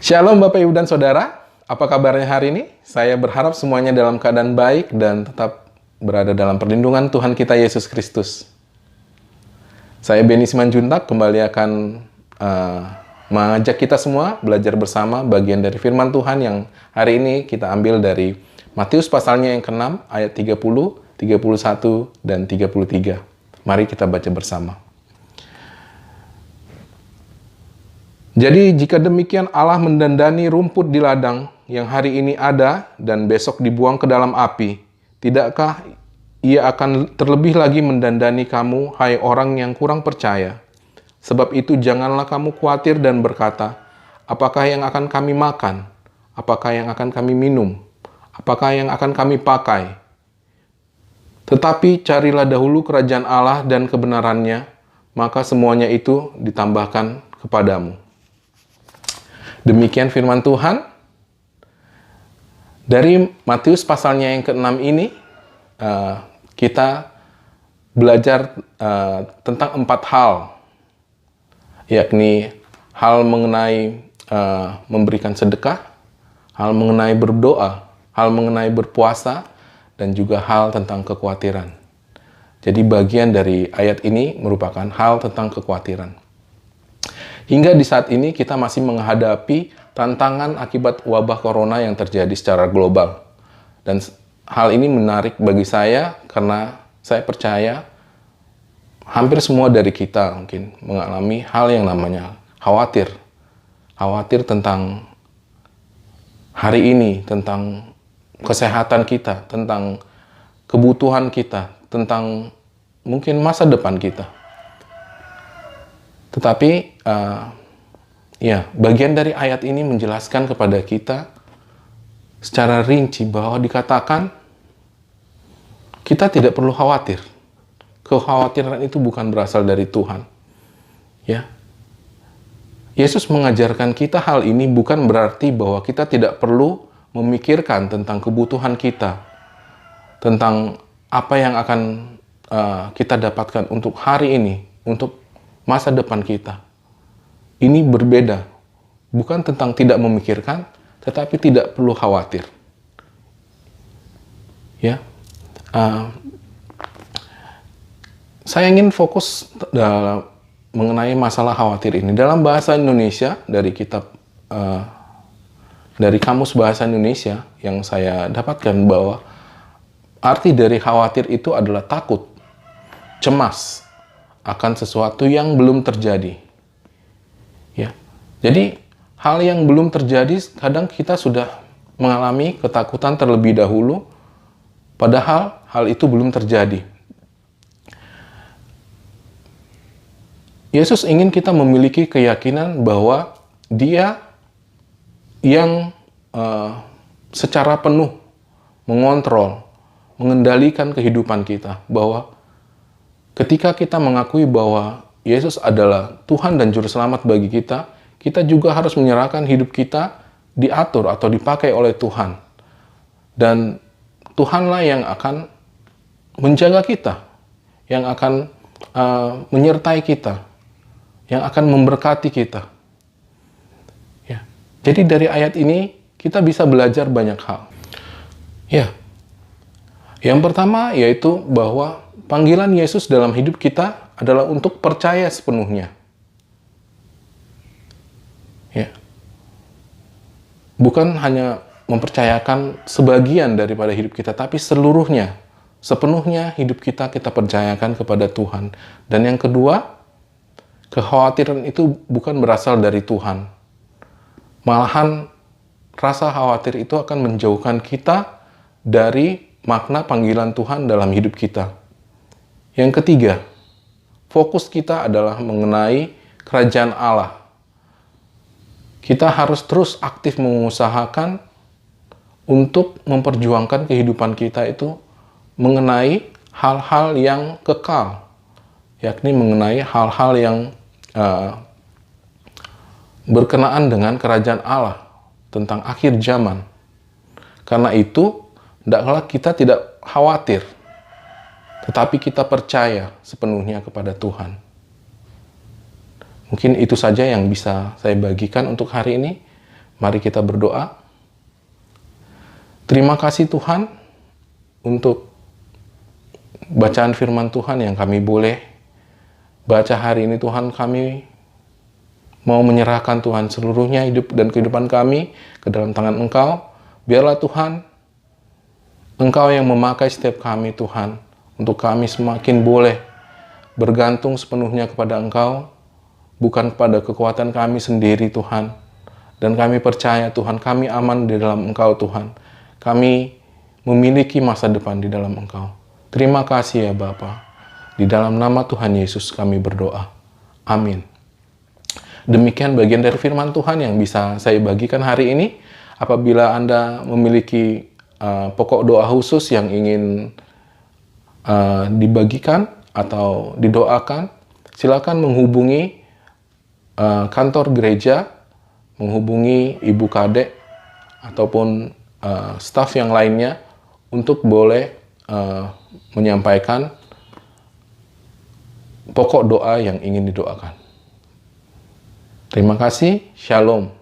Shalom Bapak Ibu dan Saudara, apa kabarnya hari ini? Saya berharap semuanya dalam keadaan baik dan tetap berada dalam perlindungan Tuhan kita Yesus Kristus. Saya Benny Simanjuntak kembali akan mengajak kita semua belajar bersama bagian dari firman Tuhan yang hari ini kita ambil dari Matius pasalnya yang ke-6 ayat 30, 31, dan 33. Mari kita baca bersama. Jadi jika demikian Allah mendandani rumput di ladang yang hari ini ada dan besok dibuang ke dalam api, tidakkah Ia akan terlebih lagi mendandani kamu, hai orang yang kurang percaya? Sebab itu janganlah kamu khawatir dan berkata, apakah yang akan kami makan? Apakah yang akan kami minum? Apakah yang akan kami pakai? Tetapi carilah dahulu kerajaan Allah dan kebenarannya, maka semuanya itu ditambahkan kepadamu. Demikian firman Tuhan. Dari Matius pasalnya yang ke-6 ini, kita belajar tentang 4 hal, yakni hal mengenai memberikan sedekah, hal mengenai berdoa, hal mengenai berpuasa, dan juga hal tentang kekhawatiran. Jadi bagian dari ayat ini merupakan hal tentang kekhawatiran. Hingga di saat ini kita masih menghadapi tantangan akibat wabah corona yang terjadi secara global. Dan hal ini menarik bagi saya karena saya percaya hampir semua dari kita mungkin mengalami hal yang namanya khawatir. Khawatir tentang hari ini, tentang kesehatan kita, tentang kebutuhan kita, tentang mungkin masa depan kita. Tetapi, bagian dari ayat ini menjelaskan kepada kita secara rinci bahwa dikatakan kita tidak perlu khawatir. Kekhawatiran itu bukan berasal dari Tuhan. Ya, Yesus mengajarkan kita hal ini bukan berarti bahwa kita tidak perlu memikirkan tentang kebutuhan kita, tentang apa yang akan kita dapatkan untuk hari ini, untuk masa depan kita. Ini berbeda. Bukan tentang tidak memikirkan, tetapi tidak perlu khawatir. Ya, saya ingin fokus mengenai masalah khawatir ini. Dalam bahasa Indonesia, dari kitab, dari Kamus Bahasa Indonesia, yang saya dapatkan bahwa arti dari khawatir itu adalah takut, cemas, akan sesuatu yang belum terjadi. Ya. Jadi hal yang belum terjadi kadang kita sudah mengalami ketakutan terlebih dahulu padahal hal itu belum terjadi. Yesus ingin kita memiliki keyakinan bahwa Dia yang secara penuh mengontrol, mengendalikan kehidupan kita, bahwa ketika kita mengakui bahwa Yesus adalah Tuhan dan Juru Selamat bagi kita, kita juga harus menyerahkan hidup kita diatur atau dipakai oleh Tuhan. Dan Tuhanlah yang akan menjaga kita, yang akan menyertai kita, yang akan memberkati kita. Ya. Jadi dari ayat ini kita bisa belajar banyak hal. Ya. Yang pertama yaitu bahwa panggilan Yesus dalam hidup kita adalah untuk percaya sepenuhnya. Ya. Bukan hanya mempercayakan sebagian daripada hidup kita, tapi seluruhnya, sepenuhnya hidup kita percayakan kepada Tuhan. Dan yang kedua, kekhawatiran itu bukan berasal dari Tuhan. Malahan rasa khawatir itu akan menjauhkan kita dari makna panggilan Tuhan dalam hidup kita. Yang ketiga, fokus kita adalah mengenai kerajaan Allah. Kita harus terus aktif mengusahakan untuk memperjuangkan kehidupan kita itu mengenai hal-hal yang kekal, yakni mengenai hal-hal yang berkenaan dengan kerajaan Allah, tentang akhir zaman. Karena itu, hendaklah kita tidak khawatir, tetapi kita percaya sepenuhnya kepada Tuhan. Mungkin itu saja yang bisa saya bagikan untuk hari ini. Mari kita berdoa. Terima kasih Tuhan untuk bacaan firman Tuhan yang kami boleh baca hari ini. Tuhan, kami mau menyerahkan Tuhan seluruhnya hidup dan kehidupan kami ke dalam tangan Engkau. Biarlah Tuhan, Engkau yang memakai setiap kami Tuhan, untuk kami semakin boleh bergantung sepenuhnya kepada Engkau, bukan kepada kekuatan kami sendiri Tuhan. Dan kami percaya Tuhan, kami aman di dalam Engkau Tuhan. Kami memiliki masa depan di dalam Engkau. Terima kasih ya Bapa. Di dalam nama Tuhan Yesus kami berdoa. Amin. Demikian bagian dari firman Tuhan yang bisa saya bagikan hari ini. Apabila Anda memiliki pokok doa khusus yang ingin dibagikan atau didoakan, silakan menghubungi kantor gereja, menghubungi Ibu Kadek ataupun staf yang lainnya untuk boleh menyampaikan pokok doa yang ingin didoakan. Terima kasih. Shalom.